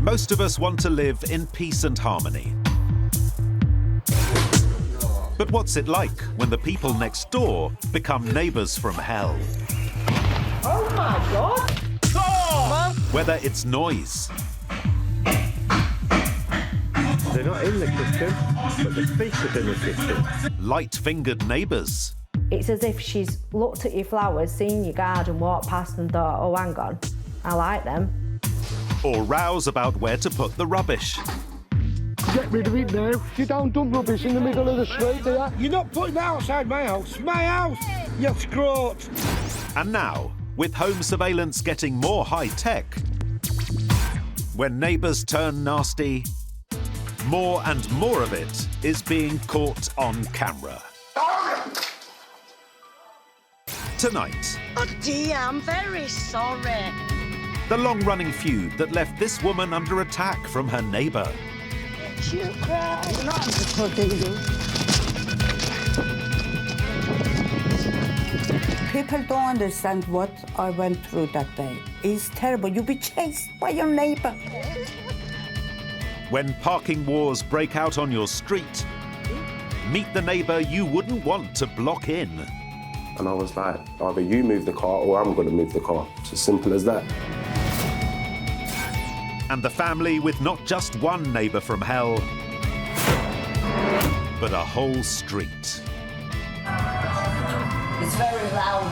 Most of us want to live in peace and harmony. But what's it like when the people next door become neighbours from hell? Oh my God! Oh! Whether it's noise, they're not in the kitchen, but the speaker's in the kitchen. light-fingered neighbours, It's as if she's looked at your flowers, seen your garden, walked past and thought, oh, hang on, I like them. or rows about where to put the rubbish. Get rid of it now. You don't dump rubbish in the middle of the street, do you? You're not putting that outside my house. My house, you scrot. And now, with home surveillance getting more high-tech, when neighbours turn nasty, more and more of it is being caught on camera. Tonight, Oh dear, I'm very sorry. the long-running feud that left this woman under attack from her neighbour. You cry. People don't understand what I went through that day. It's terrible. You'll be chased by your neighbour. When parking wars break out on your street, meet the neighbour you wouldn't want to block in. And I was like, either you move the car or I'm going to move the car. It's as simple as that. And the family with not just one neighbour from hell, but a whole street. It's very loud.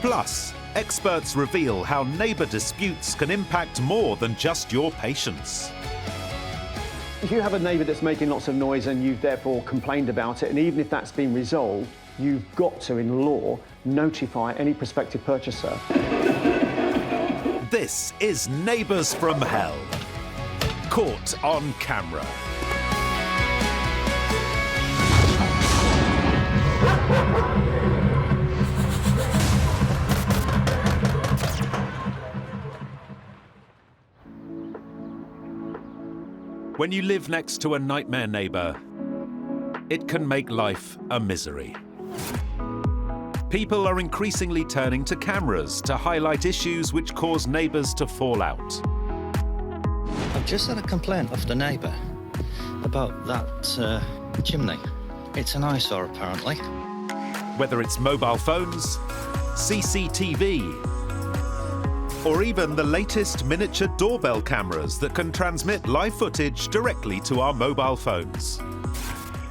Plus, experts reveal how neighbour disputes can impact more than just your patience. If you have a neighbour that's making lots of noise and you've therefore complained about it, and even if that's been resolved, you've got to, in law, notify any prospective purchaser. This is Neighbours from Hell, caught on camera. When you live next to a nightmare neighbour, it can make life a misery. People are increasingly turning to cameras to highlight issues which cause neighbours to fall out. I've just had a complaint off the neighbour about that chimney. It's an eyesore, apparently. Whether it's mobile phones, CCTV, or even the latest miniature doorbell cameras that can transmit live footage directly to our mobile phones.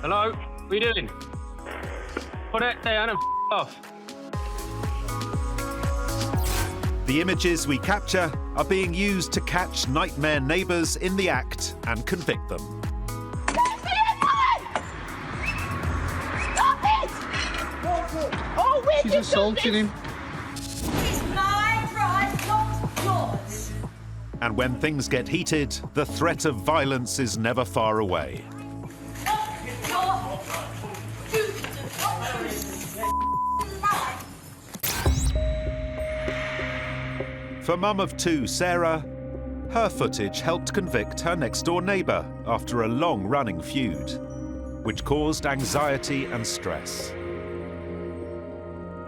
Hello, what are you doing? Put it down and off. The images we capture are being used to catch nightmare neighbours in the act and convict them. Oh, where She's assaulting him. It's my right, not yours. And when things get heated, the threat of violence is never far away. For mum of two, Sarah, her footage helped convict her next-door neighbour after a long-running feud, which caused anxiety and stress.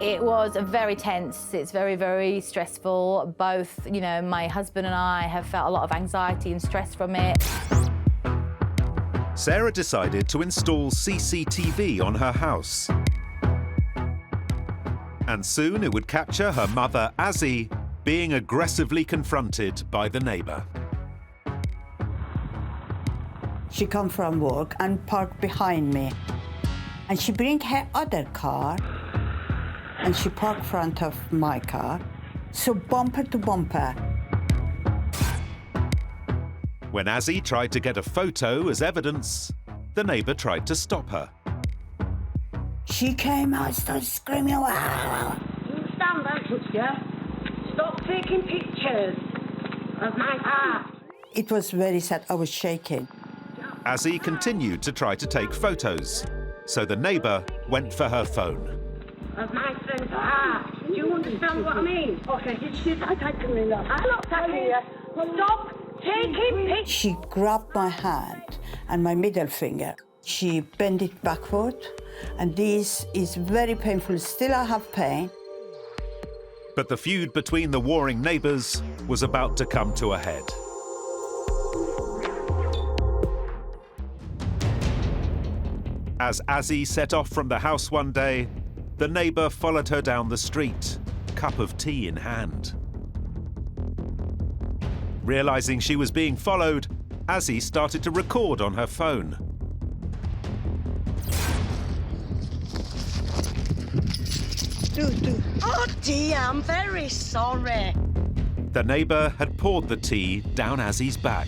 It was very tense. It's very, very stressful. Both, you know, my husband and I have felt a lot of anxiety and stress from it. Sarah decided to install CCTV on her house. And soon it would capture her mother, Azzy, being aggressively confronted by the neighbour. She come from work and parked behind me. And she bring her other car and she parked front of my car. So bumper to bumper. When Azzy tried to get a photo as evidence, the neighbour tried to stop her. She came out, started screaming, wow. You stand back, yeah? Stop taking pictures of my art. It was very sad. I was shaking. Azzy continued to try to take photos, so the neighbour went for her phone. Of my friend's art. Do you understand what I mean? Okay, I'm not taking you. Stop taking pictures. She grabbed my hand and my middle finger. She bent it backward, and this is very painful. Still, I have pain. But the feud between the warring neighbours was about to come to a head. As Azzy set off from the house one day, the neighbour followed her down the street, cup of tea in hand. Realising she was being followed, Azzy started to record on her phone. Oh dear, I'm very sorry. The neighbour had poured the tea down Azzy's back.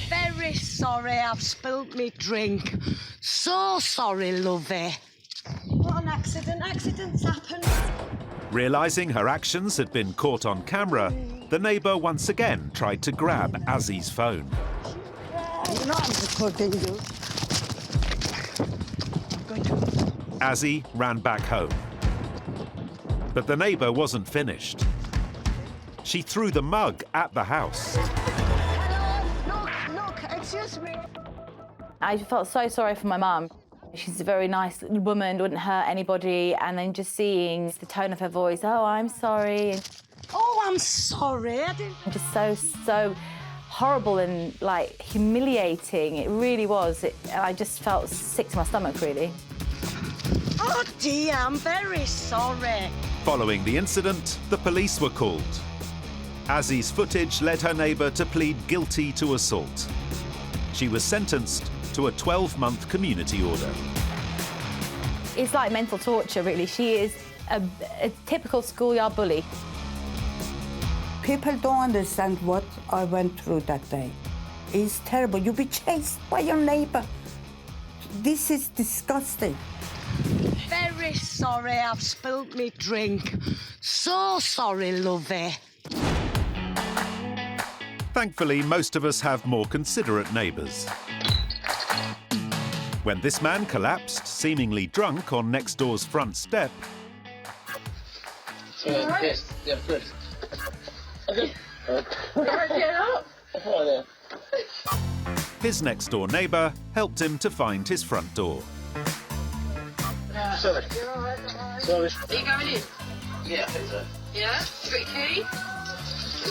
Very sorry I've spilt me drink. So sorry, lovey. What an accident. Accidents happen. Realising her actions had been caught on camera, the neighbour once again tried to grab Azzy's phone. You're not recording you. Azzy ran back home. But the neighbour wasn't finished. She threw the mug at the house. Hello, look, excuse me. I felt so sorry for my mum. She's a very nice woman, wouldn't hurt anybody, and then just seeing the tone of her voice, oh, I'm sorry. Oh, I'm sorry. I didn't... So horrible and, like, humiliating. It really was. I just felt sick to my stomach, really. Oh dear, I'm very sorry. Following the incident, the police were called. Azzy's footage led her neighbour to plead guilty to assault. She was sentenced to a 12-month community order. It's like mental torture, really. She is a typical schoolyard bully. People don't understand what I went through that day. It's terrible. You'll be chased by your neighbour. This is disgusting. Very sorry I've spilt me drink. So sorry, lovey. Thankfully, most of us have more considerate neighbours. When this man collapsed, seemingly drunk, on next door's front step, Yes, yeah, good. Get up. his next door neighbour helped him to find his front door. Sorry. Sorry. Are you going in? Yeah, I think so. Yeah? You got your key?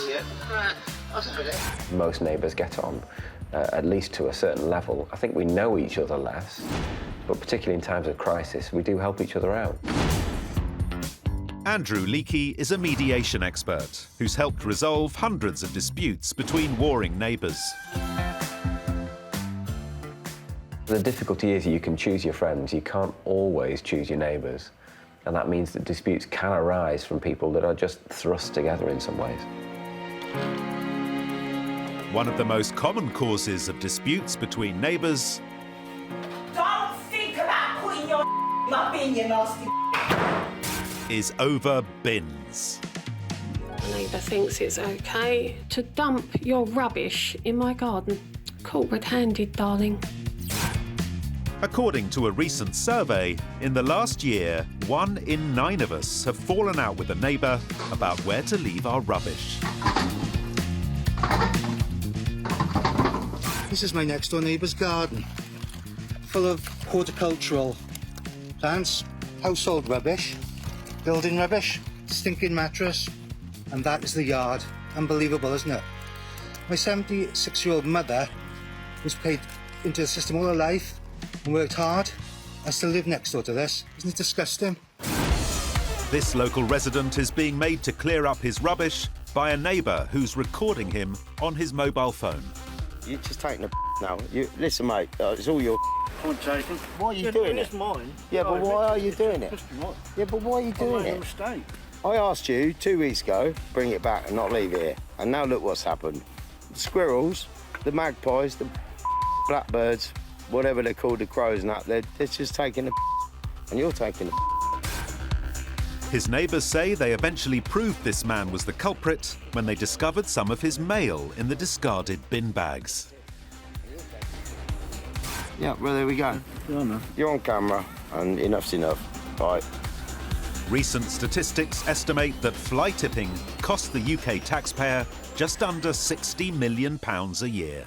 Yeah. Right. I'll split it. Most neighbours get on, at least to a certain level. I think we know each other less, but particularly in times of crisis, we do help each other out. Andrew Leakey is a mediation expert who's helped resolve hundreds of disputes between warring neighbours. The difficulty is you can choose your friends, you can't always choose your neighbours. And that means that disputes can arise from people that are just thrust together in some ways. One of the most common causes of disputes between neighbours Don't think about putting your in my bin, you nasty. is over bins. My neighbour thinks it's okay to dump your rubbish in my garden. Caught red-handed, darling. According to a recent survey, in the last year, 1 in 9 of us have fallen out with a neighbour about where to leave our rubbish. This is my next door neighbour's garden, full of horticultural plants, household rubbish, building rubbish, stinking mattress, and that is the yard. Unbelievable, isn't it? My 76-year-old mother was paid into the system all her life and worked hard. I still live next door to this. Isn't it disgusting? This local resident is being made to clear up his rubbish by a neighbour who's recording him on his mobile phone. You're just taking a now. Listen, mate, it's all your I'm joking. Why are you doing it? It's mine. Yeah, but why are you doing it? Yeah, but why are you doing it? Mistake. I asked you 2 weeks ago, bring it back and not leave it here. And now look what's happened. The squirrels, the magpies, the blackbirds, whatever they're called, the crows and that, they're just taking the and you're taking the. His neighbours say they eventually proved this man was the culprit when they discovered some of his mail in the discarded bin bags. Yeah, well, there we go. You're on camera, and enough's enough. Right. Recent statistics estimate that fly tipping costs the UK taxpayer just under £60 million a year.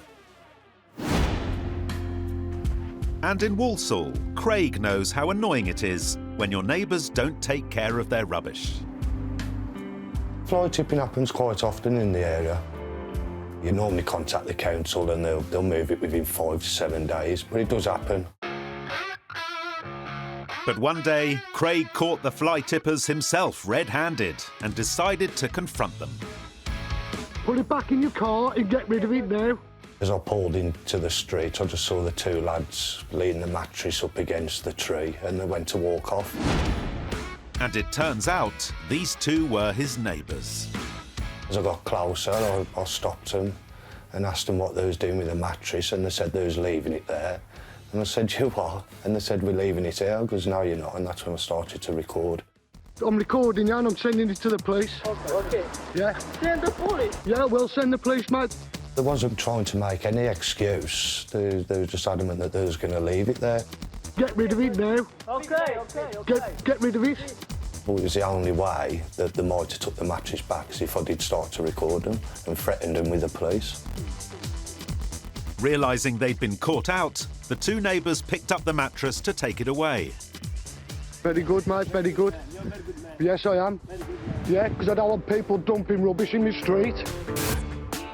And in Walsall, Craig knows how annoying it is when your neighbours don't take care of their rubbish. Fly tipping happens quite often in the area. You normally contact the council and they'll move it within 5 to 7 days, but it does happen. But one day, Craig caught the fly tippers himself red-handed and decided to confront them. Put it back in your car and get rid of it now. As I pulled into the street, I just saw the two lads leaning the mattress up against the tree and they went to walk off. And it turns out these two were his neighbours. As I got closer, I stopped them and asked them what they was doing with the mattress, and they said they was leaving it there. And I said, you what? And they said, we're leaving it here. I goes, no, you're not. And that's when I started to record. I'm recording you and I'm sending it to the police. Okay. Yeah. Send the police. Yeah, we'll send the police, mate. They wasn't trying to make any excuse. They were just adamant that they was going to leave it there. Get rid of it now. Okay. Get rid of it. Well, it was the only way that they might have took the mattress back is if I did start to record them and threatened them with the police. Realising they'd been caught out, the two neighbours picked up the mattress to take it away. Very good, mate, very good. Yes, I am. Yeah, because I don't want people dumping rubbish in the street.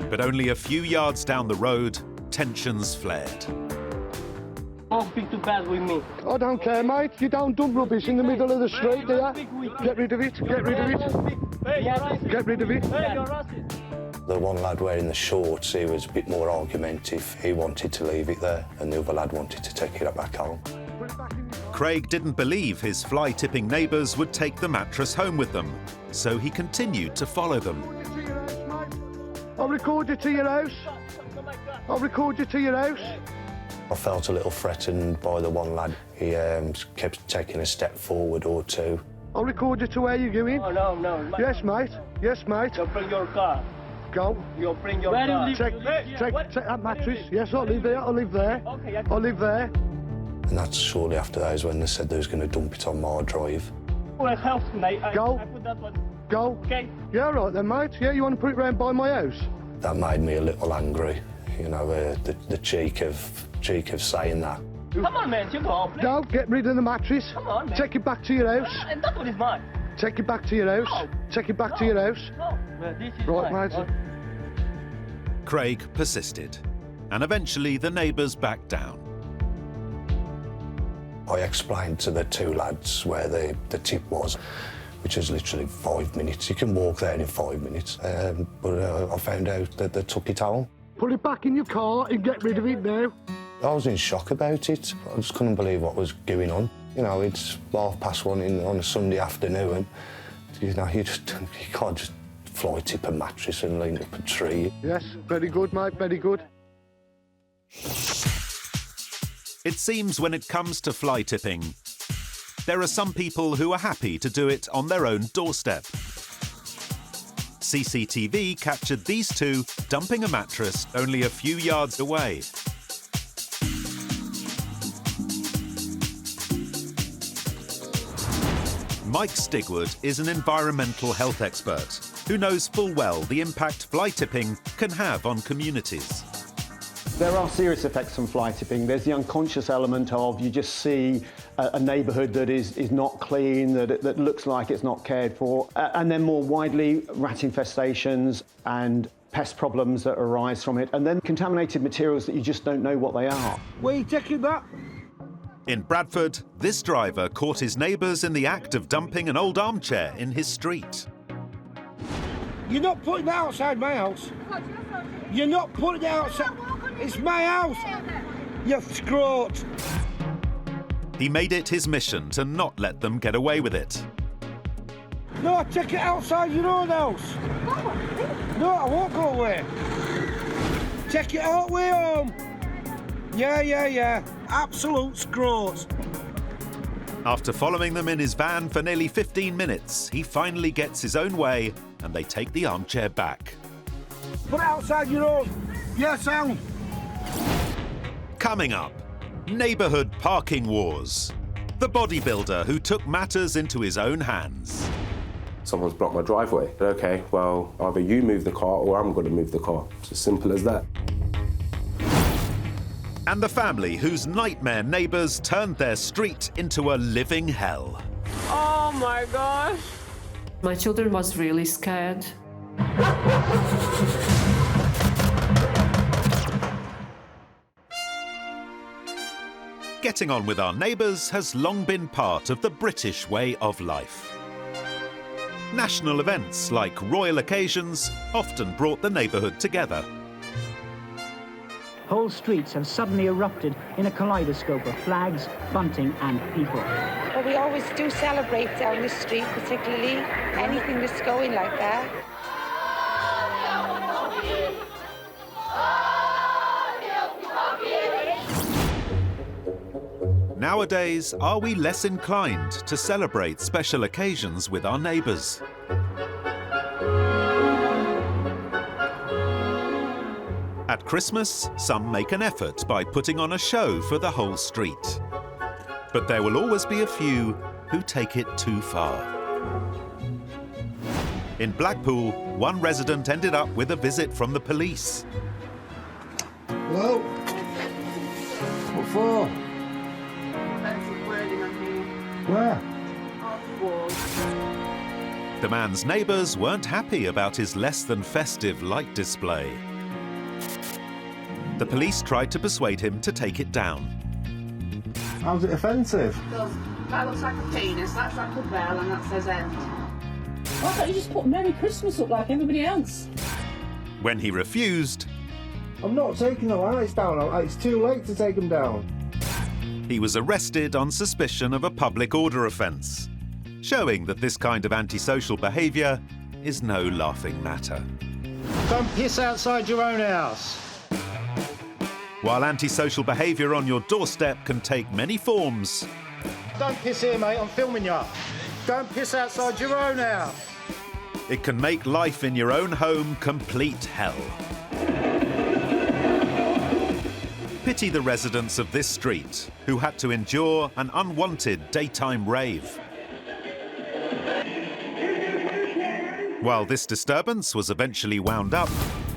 But only a few yards down the road, tensions flared. Don't speak too bad with me. I don't care, mate. You don't dump rubbish in the middle of the street, do you? Get rid of it, get rid of it. Get rid of it. The one lad wearing the shorts, he was a bit more argumentative. He wanted to leave it there, and the other lad wanted to take it back home. Craig didn't believe his fly-tipping neighbours would take the mattress home with them, so he continued to follow them. I'll record you to your house. I'll record you to your house. I felt a little threatened by the one lad. He kept taking a step forward or two. I'll record you to where you're going. Oh, no. Yes, mate. Yes, mate. You'll bring your car. Go. You'll bring your car. Take that mattress. Yes, I'll live there. I'll live there. Okay, I'll live there. And that's shortly after that is when they said they was going to dump it on my drive. Well, it helps, mate. Go. I put that one. Go. Okay. Yeah, all right then, mate. Yeah, you want to put it round by my house? That made me a little angry. You know, the cheek of saying that. Come on, man. You go. Please. No, get rid of the mattress. Come on, man. Take it back to your house. And that one is mine. Take it back to your house. No. Take it back to your house. No, man, this is Right, mine. mate. Craig persisted, and eventually the neighbours backed down. I explained to the two lads where the tip was, which is literally 5 minutes. You can walk there in 5 minutes. But I found out that they took it home. Put it back in your car and get rid of it now. I was in shock about it. I just couldn't believe what was going on. You know, it's 1:30 on a Sunday afternoon. You know, you can't just fly tip a mattress and lean up a tree. Yes, very good, mate, very good. It seems when it comes to fly tipping, there are some people who are happy to do it on their own doorstep. CCTV captured these two dumping a mattress only a few yards away. Mike Stigwood is an environmental health expert who knows full well the impact fly tipping can have on communities. There are serious effects from fly tipping. There's the unconscious element of you just see a neighbourhood that is not clean, that looks like it's not cared for, and then more widely rat infestations and pest problems that arise from it, and then contaminated materials that you just don't know what they are. Where are you taking that? In Bradford, this driver caught his neighbours in the act of dumping an old armchair in his street. You're not putting that outside my house. You're not putting it outside. It's my house. You scrot. He made it his mission to not let them get away with it. No, take it outside your own house. No, I won't go away. Take it all the way home. Yeah. Absolute scroats. After following them in his van for nearly 15 minutes, he finally gets his own way and they take the armchair back. Put it outside your own. Yeah, sound. Coming up, neighbourhood parking wars. The bodybuilder who took matters into his own hands. Someone's blocked my driveway. Okay, well, either you move the car or I'm going to move the car. It's as simple as that. And the family whose nightmare neighbours turned their street into a living hell. Oh my gosh. My children was really scared. Getting on with our neighbours has long been part of the British way of life. National events like royal occasions often brought the neighbourhood together. Whole streets have suddenly erupted in a kaleidoscope of flags, bunting and people. Well, we always do celebrate down this street, particularly anything that's going like that. Nowadays, are we less inclined to celebrate special occasions with our neighbours? At Christmas, some make an effort by putting on a show for the whole street. But there will always be a few who take it too far. In Blackpool, one resident ended up with a visit from the police. Hello? What for? Where? The man's neighbours weren't happy about his less than festive light display. The police tried to persuade him to take it down. How's it offensive? That looks like a penis, that's like a bell, and that says end. Why don't you just put Merry Christmas up like everybody else? When he refused, I'm not taking the lights down. It's too late to take them down. he was arrested on suspicion of a public order offence, showing that this kind of antisocial behaviour is no laughing matter. Don't piss outside your own house. While antisocial behaviour on your doorstep can take many forms, Don't piss here, mate. I'm filming you. Don't piss outside your own house. it can make life in your own home complete hell. Pity the residents of this street who had to endure an unwanted daytime rave. While this disturbance was eventually wound up,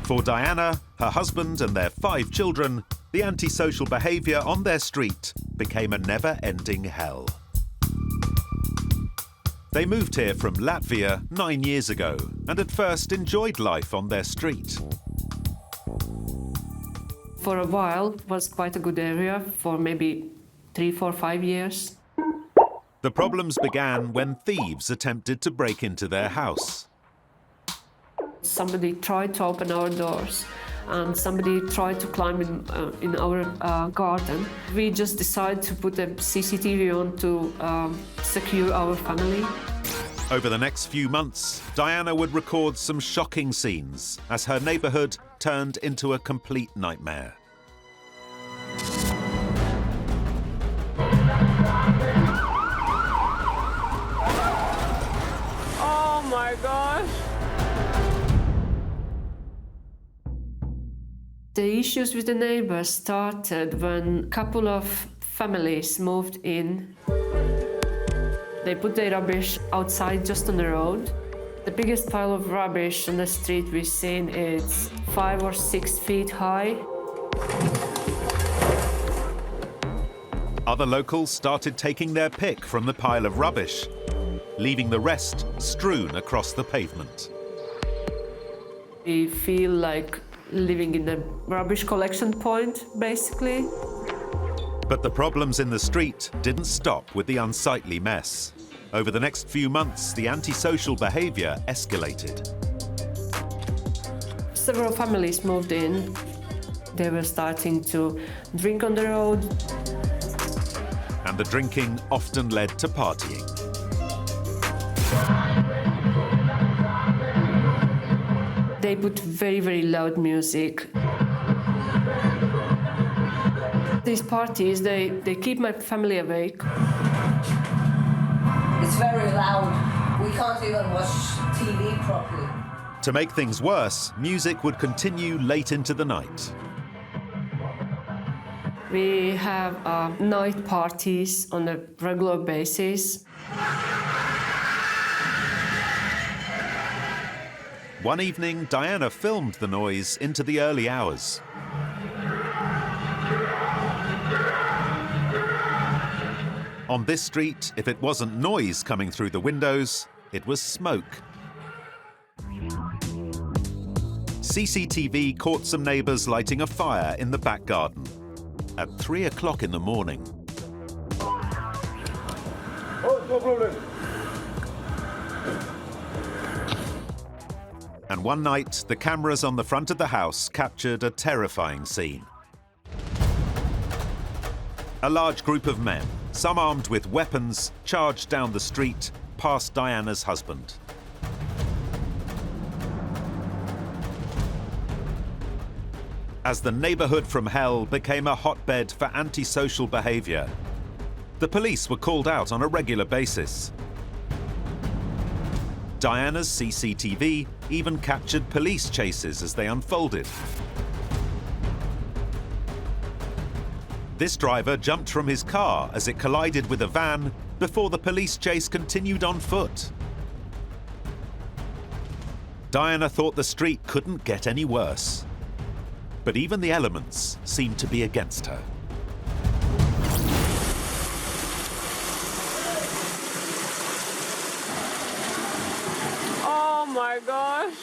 for Diana, her husband and their 5 children, the antisocial behaviour on their street became a never-ending hell. They moved here from Latvia 9 years ago and at first enjoyed life on their street. For a while, it was quite a good area for maybe 3, 4, 5 years. The problems began when thieves attempted to break into their house. Somebody tried to open our doors and somebody tried to climb in our garden. We just decided to put a CCTV on to secure our family. Over the next few months, Diana would record some shocking scenes as her neighbourhood turned into a complete nightmare. Oh my gosh! The issues with the neighbours started when a couple of families moved in. They put their rubbish outside just on the road. The biggest pile of rubbish on the street we've seen is 5 or 6 feet high. Other locals started taking their pick from the pile of rubbish, leaving the rest strewn across the pavement. We feel like living in a rubbish collection point, basically. But the problems in the street didn't stop with the unsightly mess. Over the next few months, the antisocial behaviour escalated. Several families moved in. They were starting to drink on the road. And the drinking often led to partying. They put very, very loud music. These parties, they keep my family awake. It's very loud. We can't even watch TV properly. To make things worse, music would continue late into the night. We have night parties on a regular basis. One evening, Diana filmed the noise into the early hours. On this street, if it wasn't noise coming through the windows, it was smoke. CCTV caught some neighbours lighting a fire in the back garden at 3 o'clock in the morning. And one night, the cameras on the front of the house captured a terrifying scene. A large group of men, some armed with weapons, charged down the street past Diana's husband. As the neighbourhood from hell became a hotbed for antisocial behaviour, the police were called out on a regular basis. Diana's CCTV even captured police chases as they unfolded. This driver jumped from his car as it collided with a van before the police chase continued on foot. Diana thought the street couldn't get any worse. But even the elements seemed to be against her. Oh my gosh.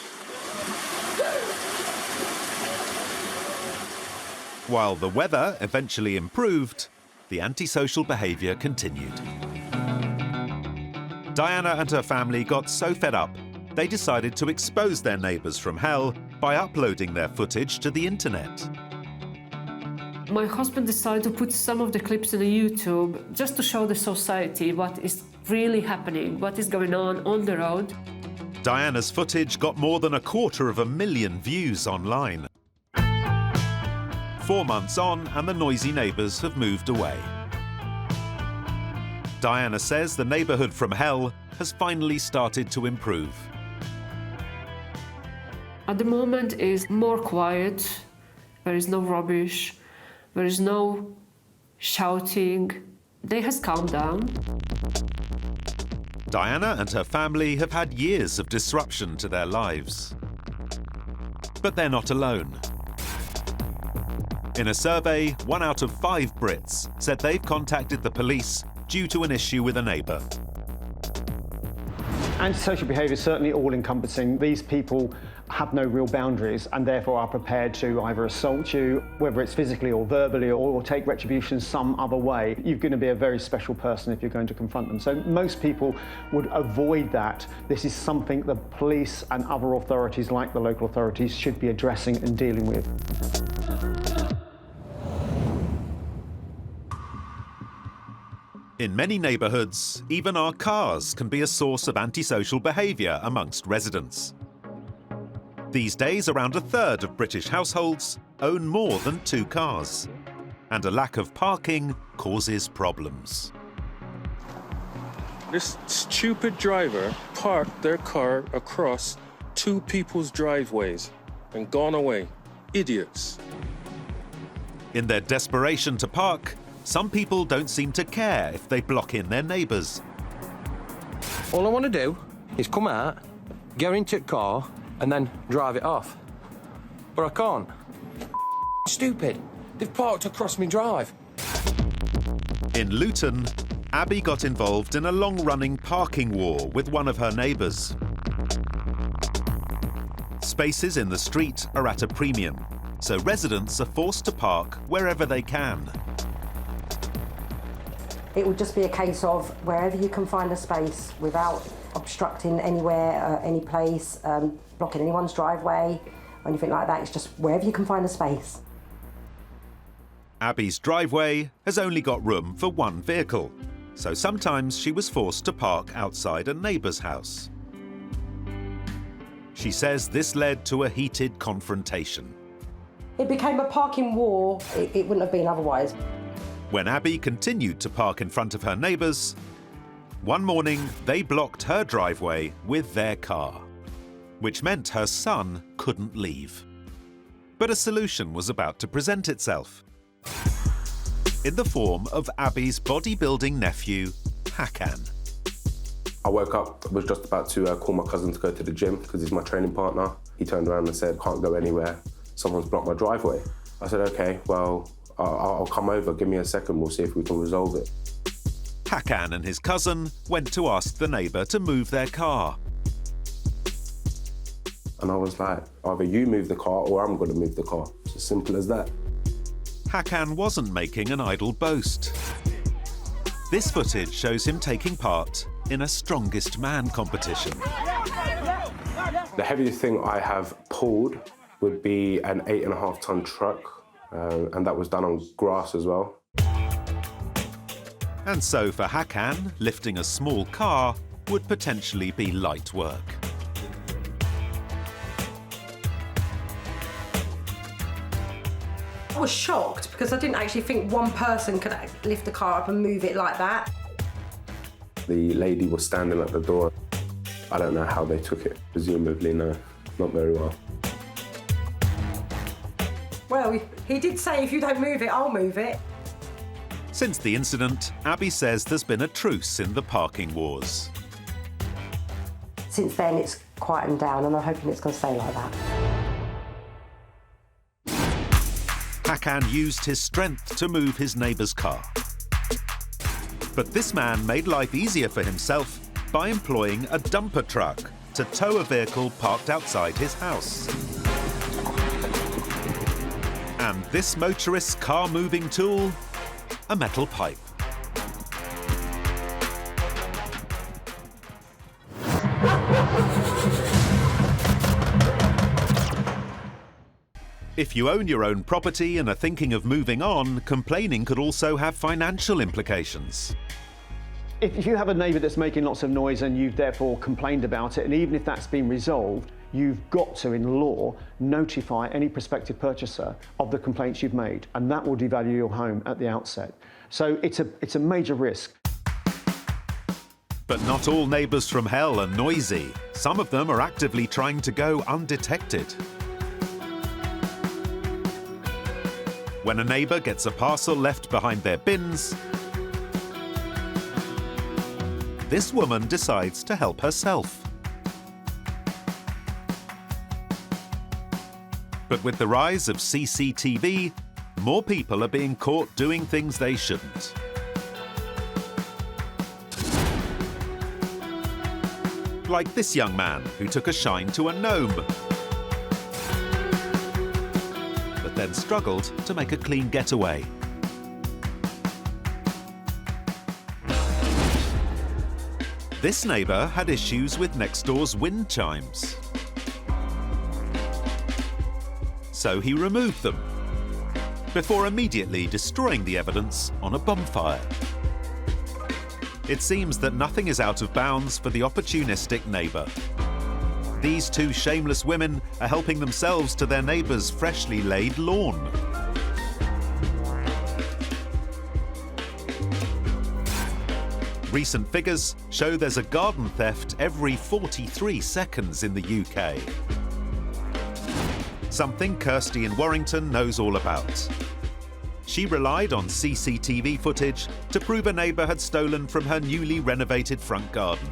While the weather eventually improved, the antisocial behaviour continued. Diana and her family got so fed up, they decided to expose their neighbours from hell by uploading their footage to the internet. My husband decided to put some of the clips on YouTube just to show the society what is really happening, what is going on the road. Diana's footage got more than 250,000 views online. 4 months on, and the noisy neighbours have moved away. Diana says the neighbourhood from hell has finally started to improve. At the moment is more quiet, there is no rubbish, there is no shouting. They has calmed down. Diana and her family have had years of disruption to their lives. But they're not alone. In a survey, 1 out of 5 Brits said they've contacted the police due to an issue with a neighbour. Antisocial behaviour is certainly all-encompassing. These people have no real boundaries and therefore are prepared to either assault you, whether it's physically or verbally, or take retribution some other way. You're going to be a very special person if you're going to confront them. So most people would avoid that. This is something the police and other authorities, like the local authorities, should be addressing and dealing with. In many neighbourhoods, even our cars can be a source of antisocial behaviour amongst residents. These days, around 1/3 of British households own more than 2 cars, and a lack of parking causes problems. This stupid driver parked their car across 2 people's driveways and gone away. Idiots. In their desperation to park, some people don't seem to care if they block in their neighbours. All I want to do is come out, get into the car, and then drive it off. But I can't. Stupid. They've parked across my drive. In Luton, Abby got involved in a long-running parking war with one of her neighbours. Spaces in the street are at a premium, so residents are forced to park wherever they can. It would just be a case of wherever you can find a space without obstructing anywhere, any place, blocking anyone's driveway, or anything like that. It's just wherever you can find a space. Abby's driveway has only got room for 1 vehicle, so sometimes she was forced to park outside a neighbour's house. She says this led to a heated confrontation. It became a parking war. It wouldn't have been otherwise. When Abby continued to park in front of her neighbours, one morning they blocked her driveway with their car, which meant her son couldn't leave. But a solution was about to present itself, in the form of Abby's bodybuilding nephew, Hakan. I woke up, was just about to call my cousin to go to the gym because he's my training partner. He turned around and said, "Can't go anywhere, someone's blocked my driveway." I said, "Okay, well, I'll come over, give me a second, we'll see if we can resolve it." Hakan and his cousin went to ask the neighbour to move their car. And I was like, either you move the car or I'm going to move the car. It's as simple as that. Hakan wasn't making an idle boast. This footage shows him taking part in a strongest man competition. The heaviest thing I have pulled would be an 8.5-ton truck, and that was done on grass as well. And so for Hakan, lifting a small car would potentially be light work. I was shocked because I didn't actually think one person could lift the car up and move it like that. The lady was standing at the door. I don't know how they took it. Presumably, no, not very well. Well, he did say, if you don't move it, I'll move it. Since the incident, Abby says there's been a truce in the parking wars. Since then, it's quietened down, and I'm hoping it's going to stay like that. Hakan used his strength to move his neighbour's car. But this man made life easier for himself by employing a dumper truck to tow a vehicle parked outside his house. And this motorist's car-moving tool? A metal pipe. If you own your own property and are thinking of moving on, complaining could also have financial implications. If you have a neighbour that's making lots of noise and you've therefore complained about it, and even if that's been resolved, you've got to, in law, notify any prospective purchaser of the complaints you've made, and that will devalue your home at the outset. So it's a major risk. But not all neighbours from hell are noisy. Some of them are actively trying to go undetected. When a neighbour gets a parcel left behind their bins, this woman decides to help herself. But with the rise of CCTV, more people are being caught doing things they shouldn't. Like this young man who took a shine to a gnome, but then struggled to make a clean getaway. This neighbour had issues with next door's wind chimes. So he removed them, before immediately destroying the evidence on a bonfire. It seems that nothing is out of bounds for the opportunistic neighbour. These two shameless women are helping themselves to their neighbour's freshly laid lawn. Recent figures show there's a garden theft every 43 seconds in the UK. Something Kirsty in Warrington knows all about. She relied on CCTV footage to prove a neighbour had stolen from her newly renovated front garden.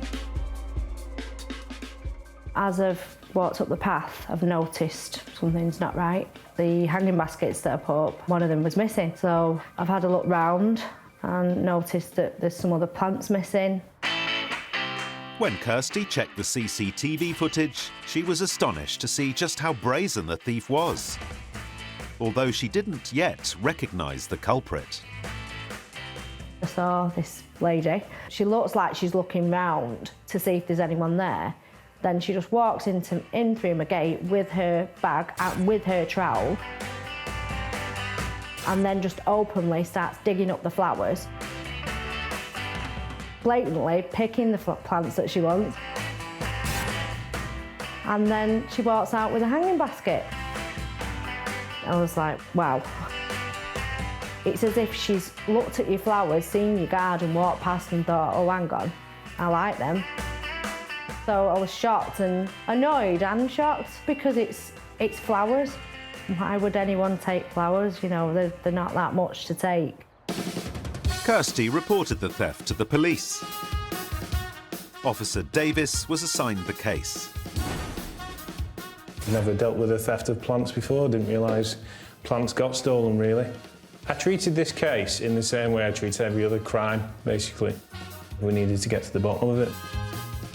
As I've walked up the path, I've noticed something's not right. The hanging baskets that I put up, one of them was missing. So I've had a look round and noticed that there's some other plants missing. When Kirsty checked the CCTV footage, she was astonished to see just how brazen the thief was, although she didn't yet recognise the culprit. I saw this lady. She looks like she's looking round to see if there's anyone there. Then she just walks in through my gate with her bag and with her trowel, and then just openly starts digging up the flowers, blatantly picking the plants that she wants. And then she walks out with a hanging basket. I was like, wow. It's as if she's looked at your flowers, seen your garden, walked past and thought, oh, hang on, I like them. So I was shocked and annoyed and shocked because it's flowers. Why would anyone take flowers? You know, they're not that much to take. Kirsty reported the theft to the police. Officer Davis was assigned the case. Never dealt with a theft of plants before, didn't realise plants got stolen, really. I treated this case in the same way I treat every other crime, basically. We needed to get to the bottom of it.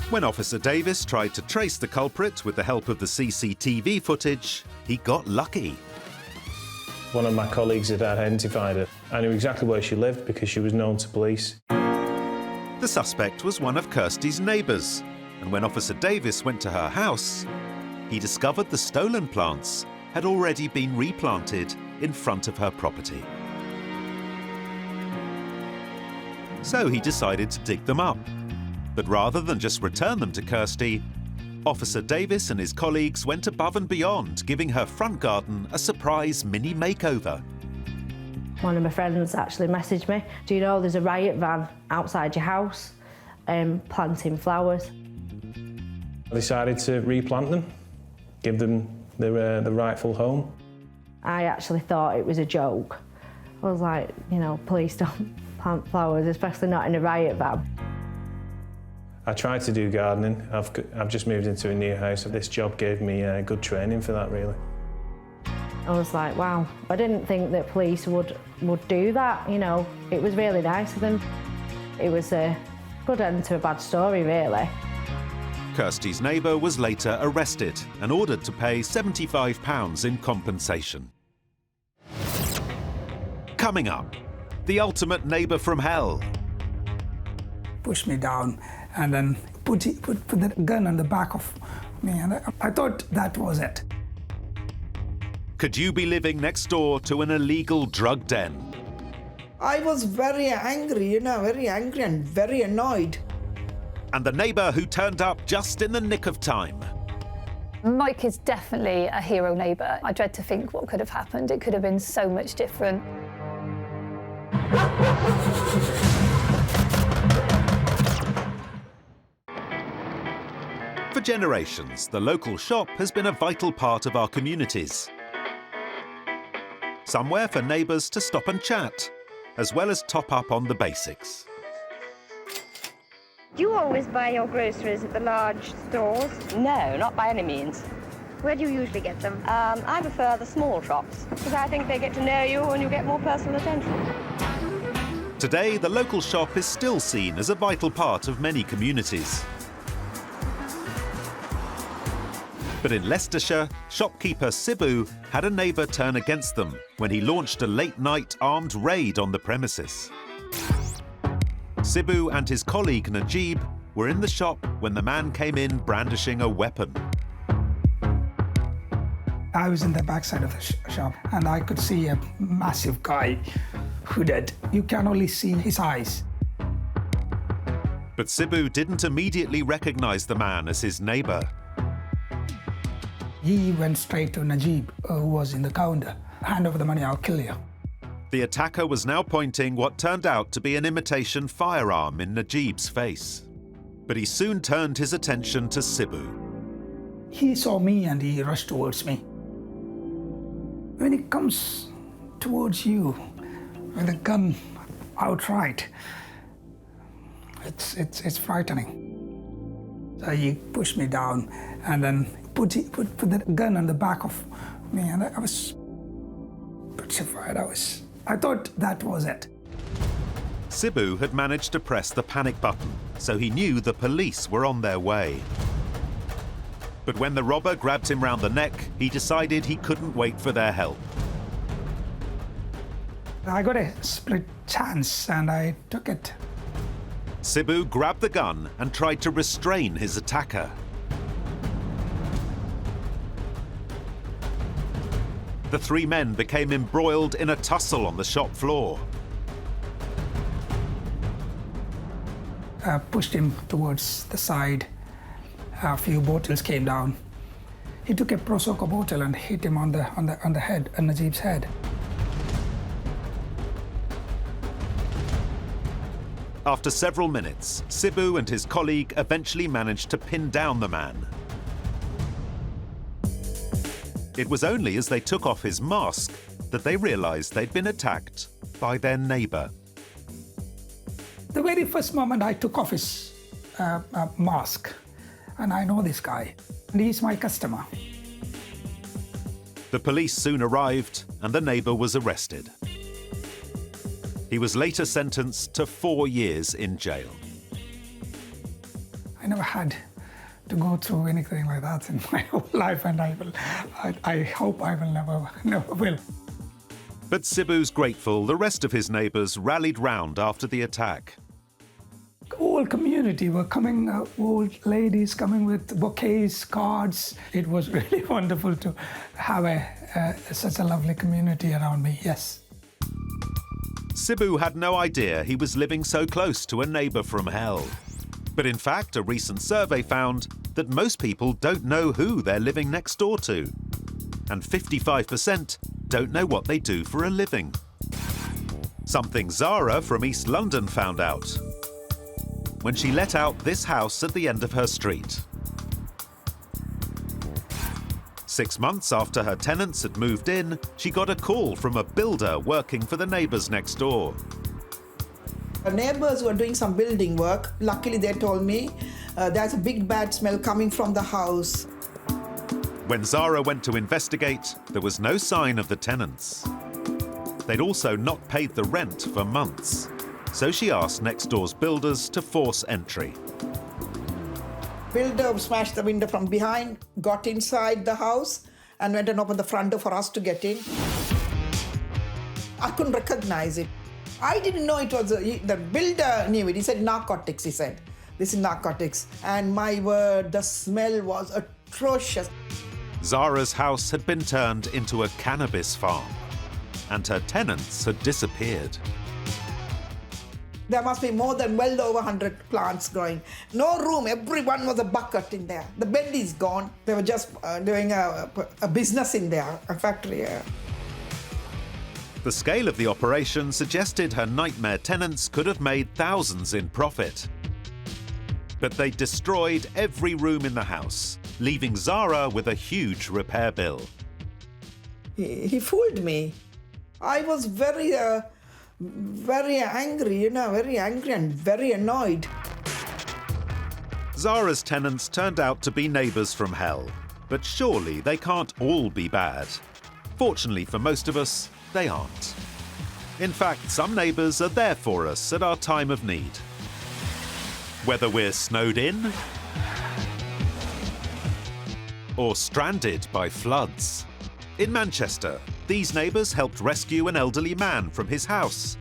When Officer Davis tried to trace the culprit with the help of the CCTV footage, he got lucky. One of my colleagues had identified her. I knew exactly where she lived because she was known to police. The suspect was one of Kirsty's neighbours, and when Officer Davis went to her house, he discovered the stolen plants had already been replanted in front of her property. So he decided to dig them up. But rather than just return them to Kirsty, Officer Davis and his colleagues went above and beyond, giving her front garden a surprise mini makeover. One of my friends actually messaged me, do you know there's a riot van outside your house planting flowers? I decided to replant them, give them the rightful home. I actually thought it was a joke. I was like, you know, please don't plant flowers, especially not in a riot van. I tried to do gardening. I've just moved into a new house. This job gave me good training for that, really. I was like, wow, I didn't think that police would do that, you know. It was really nice of them. It was a good end to a bad story, really. Kirsty's neighbour was later arrested and ordered to pay £75 in compensation. Coming up, the ultimate neighbour from hell. Pushed me down and then put the gun on the back of me, and I thought that was it. Could you be living next door to an illegal drug den? I was very angry, you know, very angry and very annoyed. And the neighbour who turned up just in the nick of time. Mike is definitely a hero neighbour. I dread to think what could have happened. It could have been so much different. For generations, the local shop has been a vital part of our communities. Somewhere for neighbours to stop and chat, as well as top up on the basics. Do you always buy your groceries at the large stores? No, not by any means. Where do you usually get them? I prefer the small shops, because I think they get to know you and you get more personal attention. Today, the local shop is still seen as a vital part of many communities. But in Leicestershire, shopkeeper Sibu had a neighbour turn against them when he launched a late-night armed raid on the premises. Sibu and his colleague Najib were in the shop when the man came in brandishing a weapon. I was in the backside of the shop and I could see a massive guy hooded. You can only see his eyes. But Sibu didn't immediately recognise the man as his neighbour. He went straight to Najib, who was in the counter. Hand over the money, I'll kill you. The attacker was now pointing what turned out to be an imitation firearm in Najib's face. But he soon turned his attention to Sibu. He saw me and he rushed towards me. When he comes towards you with a gun outright, it's frightening. So he pushed me down and then put the gun on the back of me, and I was petrified. I thought that was it. Sibu had managed to press the panic button, so he knew the police were on their way. But when the robber grabbed him round the neck, he decided he couldn't wait for their help. I got a split chance and I took it. Sibu grabbed the gun and tried to restrain his attacker. The three men became embroiled in a tussle on the shop floor. I pushed him towards the side. A few bottles came down. He took a Prosecco bottle and hit him on the head, on Najib's head. After several minutes, Sibu and his colleague eventually managed to pin down the man. It was only as they took off his mask that they realised they'd been attacked by their neighbour. The very first moment I took off his mask, and I know this guy, and he's my customer. The police soon arrived and the neighbour was arrested. He was later sentenced to 4 years in jail. I never had to go through anything like that in my whole life, and I hope I will never will. But Sibu's grateful the rest of his neighbours rallied round after the attack. Whole community were coming, old ladies coming with bouquets, cards. It was really wonderful to have such a lovely community around me, yes. Sibu had no idea he was living so close to a neighbour from hell. But in fact, a recent survey found that most people don't know who they're living next door to. And 55% don't know what they do for a living. Something Zara from East London found out when she let out this house at the end of her street. 6 months after her tenants had moved in, she got a call from a builder working for the neighbours next door. The neighbours were doing some building work. Luckily, they told me there's a big bad smell coming from the house. When Zara went to investigate, there was no sign of the tenants. They'd also not paid the rent for months, so she asked next door's builders to force entry. Builder smashed the window from behind, got inside the house, and went and opened the front door for us to get in. I couldn't recognize it. I didn't know it was, the builder knew it. He said narcotics, he said. This is narcotics. And my word, the smell was atrocious. Zara's house had been turned into a cannabis farm, and her tenants had disappeared. There must be more than well over 100 plants growing. No room, everyone was a bucket in there. The bed is gone. They were just doing a business in there, a factory. The scale of the operation suggested her nightmare tenants could have made thousands in profit. But they destroyed every room in the house, leaving Zara with a huge repair bill. He fooled me. I was very angry, very angry and very annoyed. Zara's tenants turned out to be neighbours from hell, but surely they can't all be bad. Fortunately for most of us, they aren't. In fact, some neighbours are there for us at our time of need. Whether we're snowed in or stranded by floods. In Manchester, these neighbours helped rescue an elderly man from his house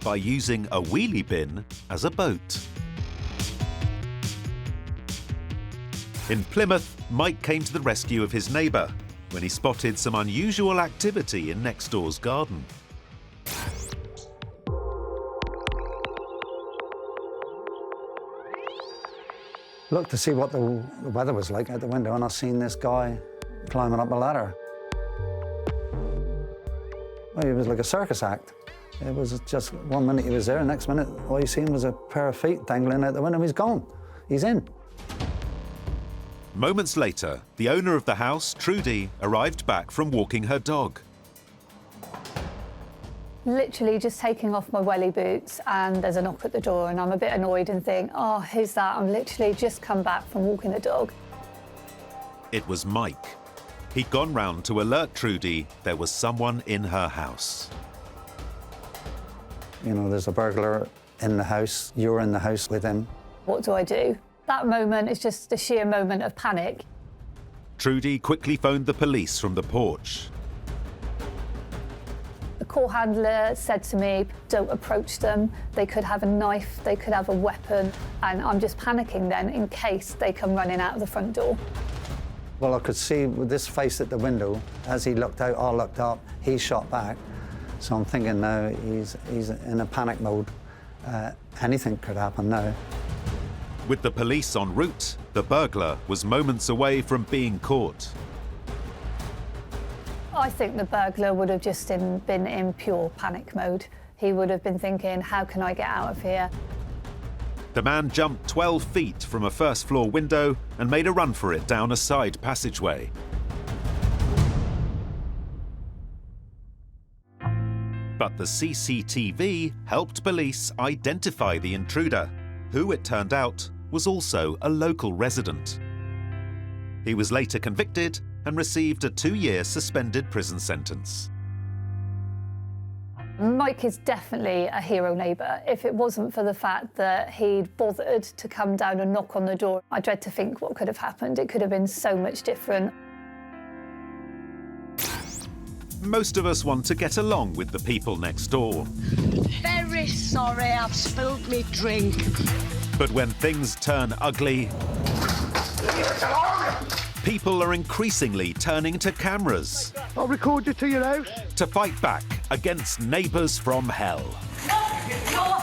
by using a wheelie bin as a boat. In Plymouth, Mike came to the rescue of his neighbour when he spotted some unusual activity in next door's garden. Looked to see what the weather was like out the window, and I seen this guy climbing up a ladder. Well, it was like a circus act. It was just 1 minute he was there, next minute all you seen was a pair of feet dangling out the window. He's gone. He's in. Moments later, the owner of the house, Trudy, arrived back from walking her dog. Literally just taking off my welly boots and there's a knock at the door and I'm a bit annoyed and think, oh, who's that? I'm literally just come back from walking the dog. It was Mike. He'd gone round to alert Trudy there was someone in her house. You know, there's a burglar in the house. You're in the house with him. What do I do? That moment is just a sheer moment of panic. Trudy quickly phoned the police from the porch. The call handler said to me, don't approach them. They could have a knife, they could have a weapon, and I'm just panicking then in case they come running out of the front door. Well, I could see with this face at the window, as he looked out, I looked up, he shot back. So I'm thinking now he's in a panic mode. Anything could happen now. With the police en route, the burglar was moments away from being caught. I think the burglar would have just been in pure panic mode. He would have been thinking, how can I get out of here? The man jumped 12 feet from a first-floor window and made a run for it down a side passageway. But the CCTV helped police identify the intruder, who, it turned out, was also a local resident. He was later convicted and received a 2-year suspended prison sentence. Mike is definitely a hero neighbour. If it wasn't for the fact that he'd bothered to come down and knock on the door, I dread to think what could have happened. It could have been so much different. Most of us want to get along with the people next door. Very sorry, I've spilled me drink. But when things turn ugly, people are increasingly turning to cameras. I'll record you to your house. To fight back against neighbours from hell. No,